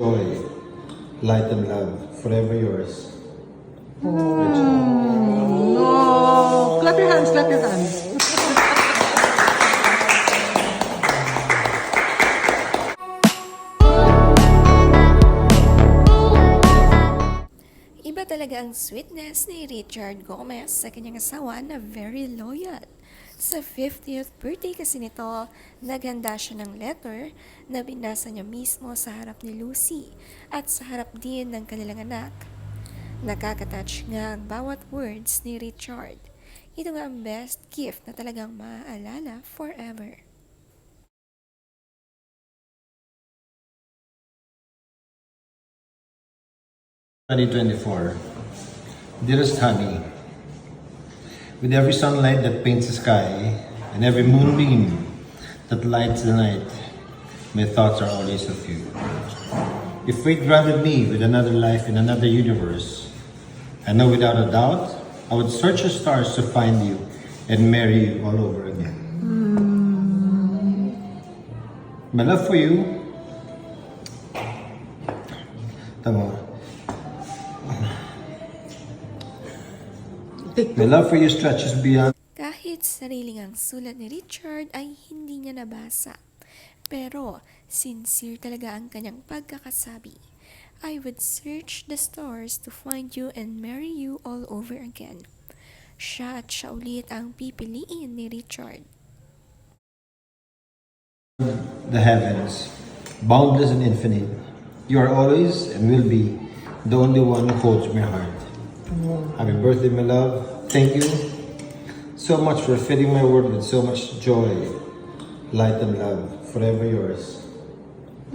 Joy, light and love, forever yours. No! Clap your hands, clap your hands. Iba talaga ang sweetness ni Richard Gomez sa kanyang asawa na very loyal. Sa 50th birthday kasi nito, naghanda siya ng letter na binasa niya mismo sa harap ni Lucy at sa harap din ng kanilang anak. Nakakatouch nga ang bawat words ni Richard. Ito nga ang best gift na talagang maaalala forever. "2024. Dearest honey, with every sunlight that paints the sky and every moonbeam that lights the night, my thoughts are always of you. If fate granted me with another life in another universe, I know without a doubt I would search the stars to find you and marry you all over again. My love for you, tama. My love for you stretches beyond. Kahit sariling ang sulat ni Richard ay hindi niya nabasa. Pero sincere talaga ang kanyang pagkakasabi. I would search the stars to find you and marry you all over again. Siya at siya ulit ang pipiliin ni Richard. The heavens, boundless and infinite. You are always and will be the only one who holds my heart. Happy birthday, my love. Thank you so much for filling my world with so much joy, light and love. Forever yours.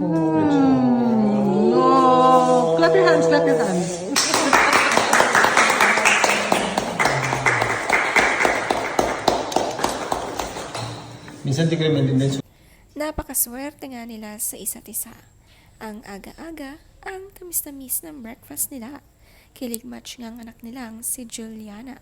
No! Clap your hands, clap your hands. Minsan di ko rin maintindihan. Napakaswerte nga nila sa isa't isa. Ang aga-aga, ang tamis-tamis ng breakfast nila. Kilig match nga ang anak nilang si Juliana.